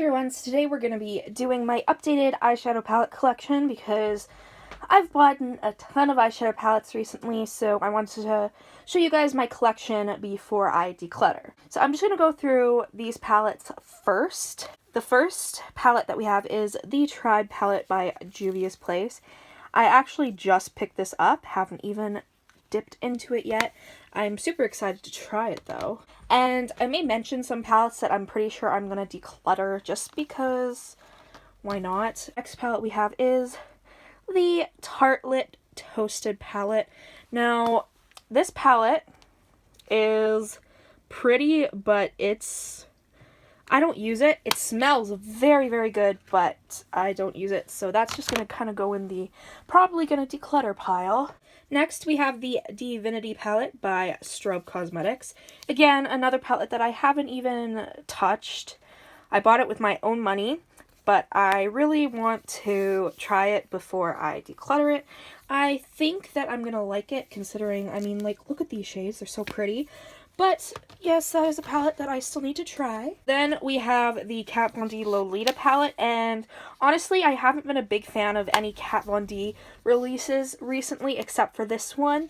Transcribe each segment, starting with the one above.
everyone, so today we're going to be doing my updated eyeshadow palette collection because I've bought a ton of eyeshadow palettes recently, so I wanted to show you guys my collection before I declutter. So I'm just going to go through these palettes first. The first palette that we have is the Tribe palette by Juvia's Place. I actually just picked this up, haven't even dipped into it yet. I'm super excited to try it though. And I may mention some palettes that I'm pretty sure I'm going to declutter just because why not? Next palette we have is the Tartelette Toasted palette. Now, this palette is pretty, but I don't use it. It smells very, very good, but I don't use it. So that's just going to kind of go in the probably going to declutter pile. Next, we have the Divinity palette by Strobe Cosmetics. Again, another palette that I haven't even touched. I bought it with my own money, but I really want to try it before I declutter it. I think that I'm going to like it, considering, I mean, like, look at these shades. They're so pretty. But, yes, that is a palette that I still need to try. Then we have the Kat Von D Lolita palette, and honestly, I haven't been a big fan of any Kat Von D releases recently, except for this one.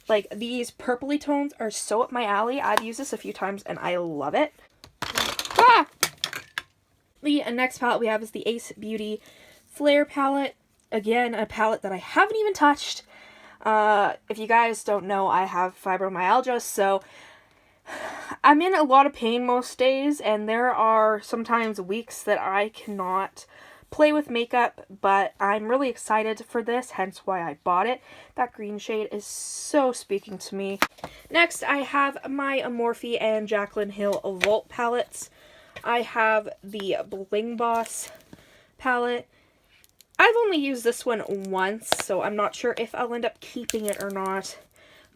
Like, these purpley tones are so up my alley. I've used this a few times, and I love it. Ah! The next palette we have is the Ace Beauty Flare palette. Again, a palette that I haven't even touched. If you guys don't know, I have fibromyalgia, so I'm in a lot of pain most days, and there are sometimes weeks that I cannot play with makeup, but I'm really excited for this, hence why I bought it. That green shade is so speaking to me. Next, I have my Morphe and Jaclyn Hill Volt palettes. I have the Bling Boss palette. I've only used this one once, so I'm not sure if I'll end up keeping it or not.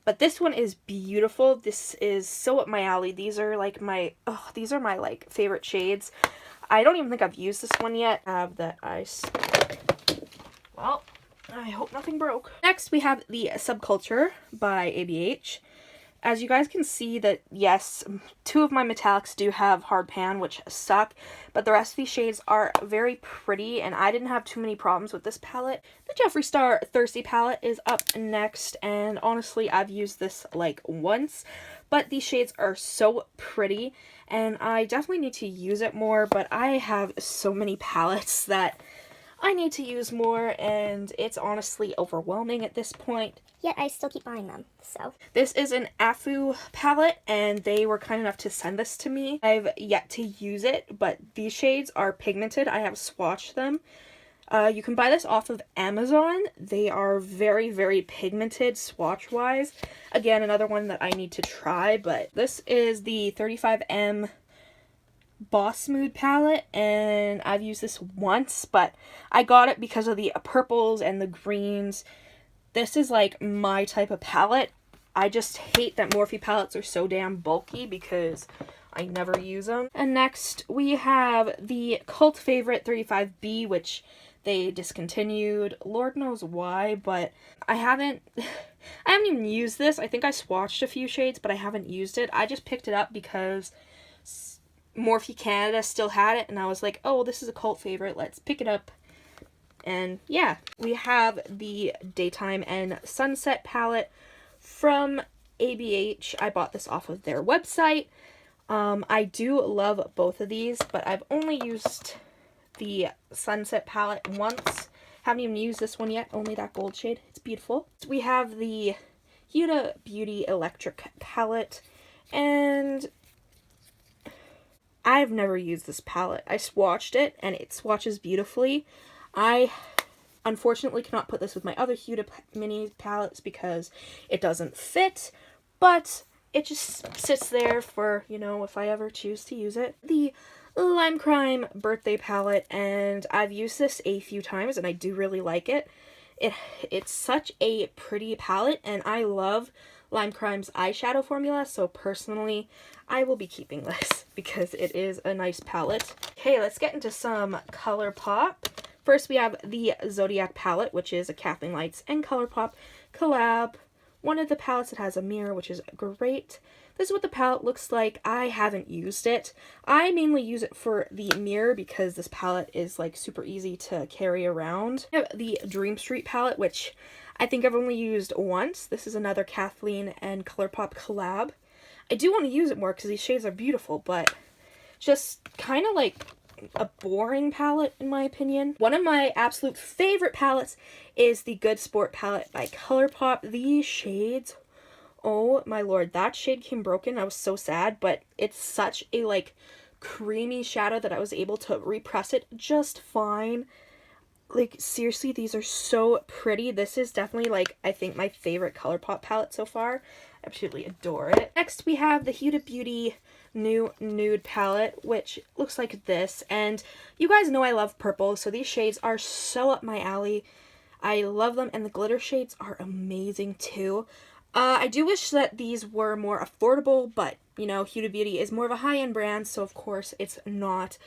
But this one is beautiful. This is so up my alley. These are like my like favorite shades. I don't even think I've used this one yet. I have the ice. Well, I hope nothing broke. Next, we have the Subculture by ABH. As you guys can see that, yes, two of my metallics do have hard pan, which suck, but the rest of these shades are very pretty, and I didn't have too many problems with this palette. The Jeffree Star Thirsty palette is up next, and honestly, I've used this like once, but these shades are so pretty, and I definitely need to use it more, but I have so many palettes that I need to use more, and it's honestly overwhelming at this point. Yet I still keep buying them, so. This is an Afu palette, and they were kind enough to send this to me. I've yet to use it, but these shades are pigmented. I have swatched them. You can buy this off of Amazon. They are very, very pigmented swatch-wise. Again, another one that I need to try, but this is the 35M Boss Mood palette, and I've used this once, but I got it because of the purples and the greens. This is like my type of palette. I just hate that Morphe palettes are so damn bulky because I never use them. And next we have the cult favorite 35B, which they discontinued. Lord knows why, but I haven't even used this. I think I swatched a few shades, but I haven't used it. I just picked it up because Morphe Canada still had it, and I was like, oh, this is a cult favorite, let's pick it up. And yeah, we have the Daytime and Sunset palette from ABH. I bought this off of their website. I do love both of these, but I've only used the Sunset palette once. Haven't even used this one yet, only that gold shade. It's beautiful. We have the Huda Beauty Electric palette, and I've never used this palette. I swatched it, and it swatches beautifully. I unfortunately cannot put this with my other Huda mini palettes because it doesn't fit, but it just sits there for, you know, if I ever choose to use it. The Lime Crime Birthday palette, and I've used this a few times, and I do really like it. It's such a pretty palette, and I love Lime Crime's eyeshadow formula, so personally, I will be keeping this because it is a nice palette. Okay, let's get into some ColourPop. First, we have the Zodiac palette, which is a Kathleen Lights and ColourPop collab. One of the palettes that has a mirror, which is great. This is what the palette looks like. I haven't used it. I mainly use it for the mirror because this palette is like super easy to carry around. I have the Dream Street palette, which I think I've only used once. This is another Kathleen and ColourPop collab. I do want to use it more because these shades are beautiful, but just kind of like a boring palette in my opinion. One of my absolute favorite palettes is the Good Sport palette by ColourPop. These shades, oh my lord, that shade came broken. I was so sad, but it's such a like creamy shadow that I was able to repress it just fine. Like seriously, these are so pretty. This is definitely like I think my favorite ColourPop palette so far. I absolutely adore it. Next we have the Huda Beauty new nude palette, which looks like this, and you guys know I love purple, so these shades are so up my alley. I love them, and the glitter shades are amazing too. I do wish that these were more affordable, but you know, Huda Beauty is more of a high-end brand, so of course it's not.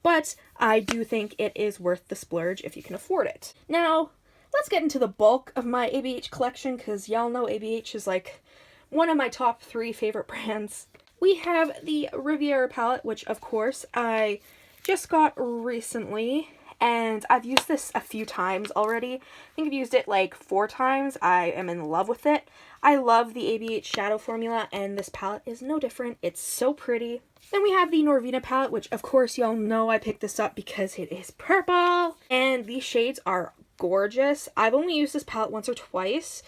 But I do think it is worth the splurge if you can afford it. Now, let's get into the bulk of my ABH collection, because y'all know ABH is like one of my top 3 favorite brands. We have the Riviera palette, which of course I just got recently, and I've used this a few times already. I think I've used it like 4 times. I am in love with it. I love the ABH shadow formula, and this palette is no different. It's so pretty. Then we have the Norvina palette, which of course y'all know I picked this up because it is purple, and these shades are gorgeous. I've only used this palette once or twice,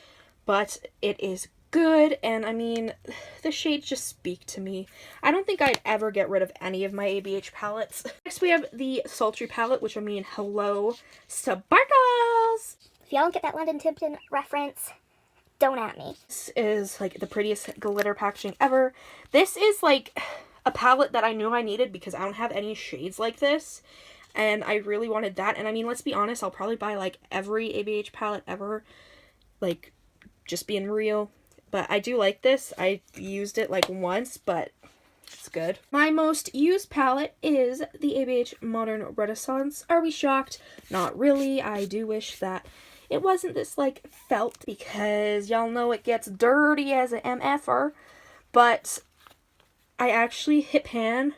but it is good, and I mean, the shades just speak to me. I don't think I'd ever get rid of any of my ABH palettes. Next we have the Sultry palette, which I mean, hello, sparkles! If y'all don't get that London Tipton reference, don't at me. This is like the prettiest glitter packaging ever. This is like a palette that I knew I needed because I don't have any shades like this, and I really wanted that. And I mean, let's be honest, I'll probably buy like every ABH palette ever, like just being real. But I do like this. I used it like once, but it's good. My most used palette is the ABH Modern Renaissance. Are we shocked? Not really. I do wish that it wasn't this like felt, because y'all know it gets dirty as an MFer. But I actually hit pan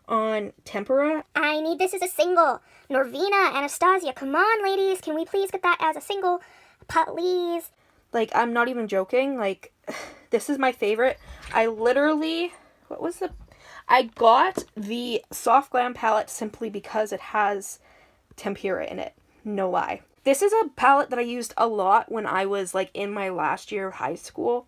on Tempera. I need this as a single. Norvina, Anastasia, come on ladies, can we please get that as a single? Please. Like, I'm not even joking. Like, this is my favorite. I literally, I got the Soft Glam palette simply because it has Tempera in it. No lie. This is a palette that I used a lot when I was, like, in my last year of high school.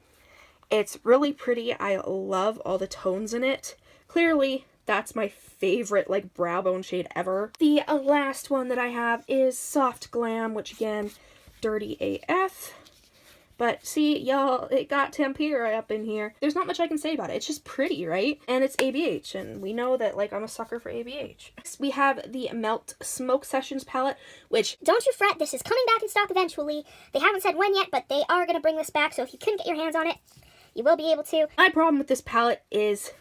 It's really pretty. I love all the tones in it. Clearly, that's my favorite, like, brow bone shade ever. The last one that I have is Soft Glam, which, again, dirty AF. But see, y'all, it got Tempera up in here. There's not much I can say about it. It's just pretty, right? And it's ABH, and we know that, like, I'm a sucker for ABH. Next, we have the Melt Smoke Sessions palette, which... Don't you fret, this is coming back in stock eventually. They haven't said when yet, but they are going to bring this back, so if you couldn't get your hands on it, you will be able to. My problem with this palette is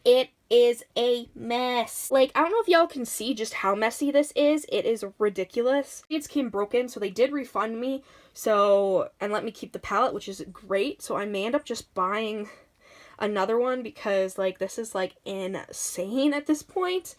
it is a mess. Like, I don't know if y'all can see just how messy this is. It is ridiculous. It came broken, so they did refund me. So, and let me keep the palette, which is great. So I may end up just buying another one because, like, this is, like, insane at this point.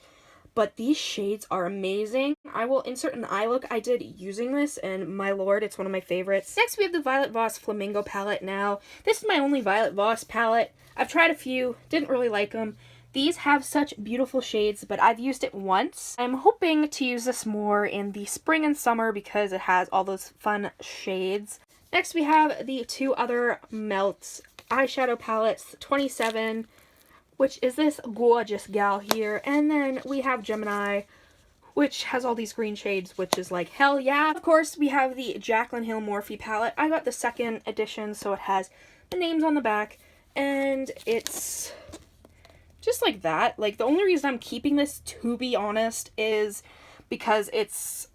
But these shades are amazing. I will insert an eye look I did using this, and my lord, it's one of my favorites. Next, we have the Violet Voss Flamingo palette. Now, this is my only Violet Voss palette. I've tried a few, didn't really like them. These have such beautiful shades, but I've used it once. I'm hoping to use this more in the spring and summer because it has all those fun shades. Next, we have the 2 other Melt eyeshadow palettes, 27, which is this gorgeous gal here. And then we have Gemini, which has all these green shades, which is like, hell yeah. Of course, we have the Jaclyn Hill Morphe palette. I got the 2nd edition, so it has the names on the back, and it's just like that. Like, the only reason I'm keeping this, to be honest, is because it's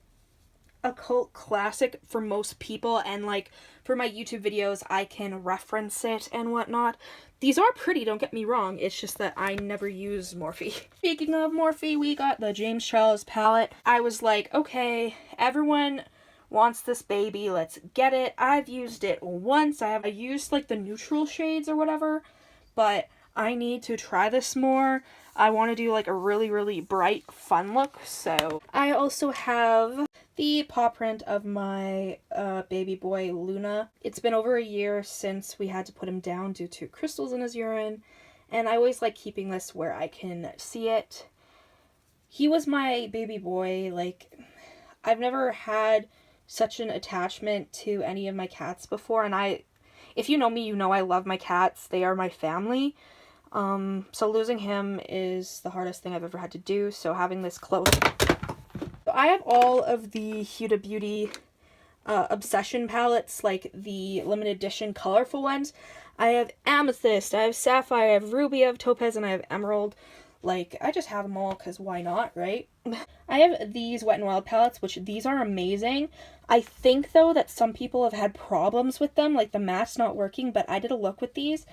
a cult classic for most people, and like for my YouTube videos I can reference it and whatnot. These are pretty, don't get me wrong, it's just that I never use Morphe. Speaking of Morphe, we got the James Charles palette. I was like, okay, everyone wants this baby, let's get it. I've used it once. I used like the neutral shades or whatever, but I need to try this more. I want to do like a really, really bright, fun look. So I also have the paw print of my baby boy, Luna. It's been over a year since we had to put him down due to crystals in his urine. And I always like keeping this where I can see it. He was my baby boy. Like, I've never had such an attachment to any of my cats before. And if you know me, you know I love my cats. They are my family. So losing him is the hardest thing I've ever had to do. So having this close. So I have all of the Huda Beauty Obsession palettes, like the limited edition colorful ones. I have Amethyst, I have Sapphire, I have Ruby, I have Topaz, and I have Emerald. Like, I just have them all because why not, right? I have these Wet n Wild palettes, which these are amazing. I think, though, that some people have had problems with them, like the mask not working, but I did a look with these,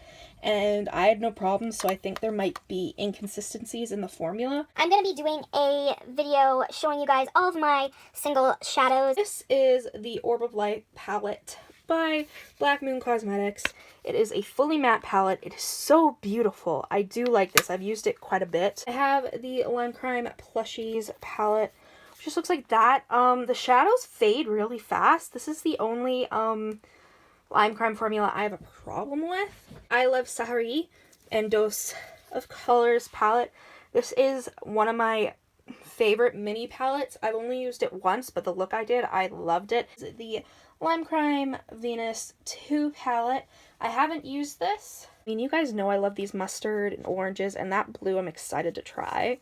and I had no problems, so I think there might be inconsistencies in the formula. I'm going to be doing a video showing you guys all of my single shadows. This is the Orb of Light palette by Black Moon Cosmetics. It is a fully matte palette. It is so beautiful. I do like this. I've used it quite a bit. I have the Lime Crime Plushies palette, which just looks like that. The shadows fade really fast. This is the only Lime Crime formula I have a problem with. I love Sahari and Dose of Colors palette. This is one of my favorite mini palettes. I've only used it once, but the look I did, I loved it. The Lime Crime Venus 2 palette. I haven't used this. I mean, you guys know I love these mustard and oranges, and that blue I'm excited to try.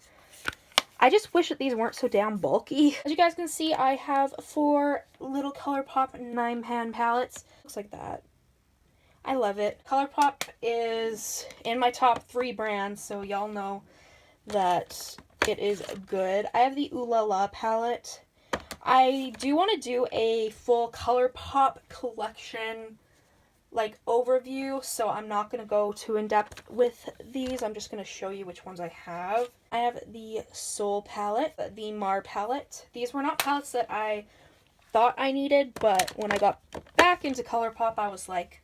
I just wish that these weren't so damn bulky. As you guys can see, I have 4 little ColourPop 9-pan palettes. Looks like that. I love it. ColourPop is in my top 3 brands, so y'all know that it is good. I have the Ooh La La palette. I do want to do a full ColourPop collection like overview, so I'm not going to go too in depth with these. I'm just going to show you which ones I have. I have the Soul palette, the Mar palette. These were not palettes that I thought I needed, but when I got back into ColourPop, I was like,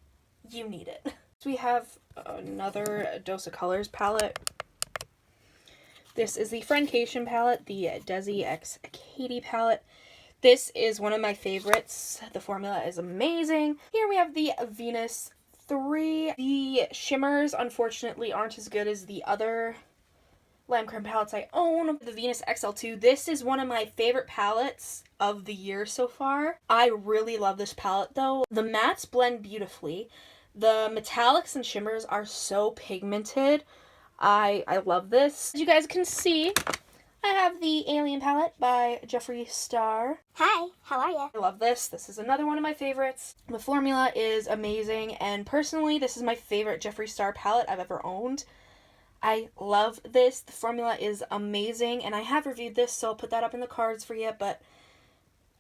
you need it. So we have another Dose of Colors palette. This is the Friendcation palette, the Desi X Katie palette. This is one of my favorites. The formula is amazing. Here we have the Venus 3. The shimmers, unfortunately, aren't as good as the other Lime Crime palettes I own. The Venus XL2. This is one of my favorite palettes of the year so far. I really love this palette, though. The mattes blend beautifully. The metallics and shimmers are so pigmented. I love this. As you guys can see, I have the Alien palette by Jeffree Star. Hi, how are you? I love this. This is another one of my favorites. The formula is amazing, and personally, this is my favorite Jeffree Star palette I've ever owned. I love this. The formula is amazing, and I have reviewed this, so I'll put that up in the cards for you, but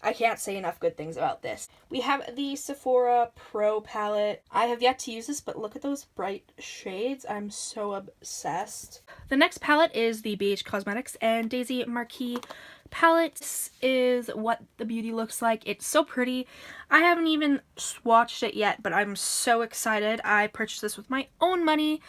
I can't say enough good things about this. We have the Sephora Pro palette. I have yet to use this, but look at those bright shades. I'm so obsessed. The next palette is the BH Cosmetics and Daisy Marquis palette. This is what the beauty looks like. It's so pretty. I haven't even swatched it yet, but I'm so excited. I purchased this with my own money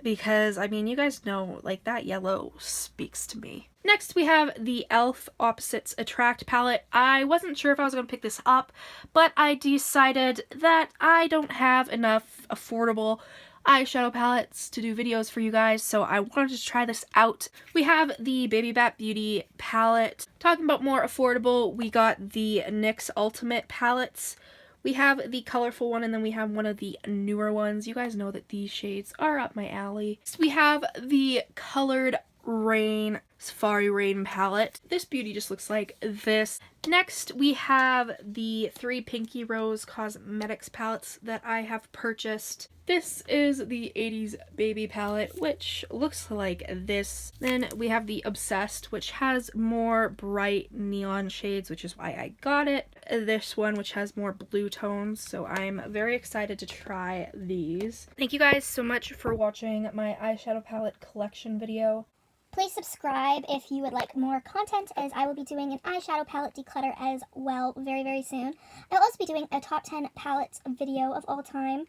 because, I mean, you guys know, like, that yellow speaks to me. Next, we have the e.l.f. Opposites Attract palette. I wasn't sure if I was going to pick this up, but I decided that I don't have enough affordable eyeshadow palettes to do videos for you guys, so I wanted to try this out. We have the Baby Bat Beauty palette. Talking about more affordable, we got the NYX Ultimate palettes. We have the colorful one, and then we have one of the newer ones. You guys know that these shades are up my alley. So we have the Colored Rain Safari Rain palette. This beauty just looks like this. Next, we have the 3 Pinky Rose Cosmetics palettes that I have purchased. This is the 80s Baby palette, which looks like this. Then we have the Obsessed, which has more bright neon shades, which is why I got it. This one, which has more blue tones, so I'm very excited to try these. Thank you guys so much for watching my eyeshadow palette collection video. Please subscribe if you would like more content, as I will be doing an eyeshadow palette declutter as well very, very soon. I'll also be doing a top 10 palettes video of all time.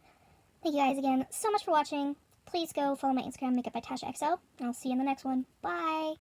Thank you guys again so much for watching. please go follow my Instagram, Makeup by Tasha XO, and I'll see you in the next one. Bye!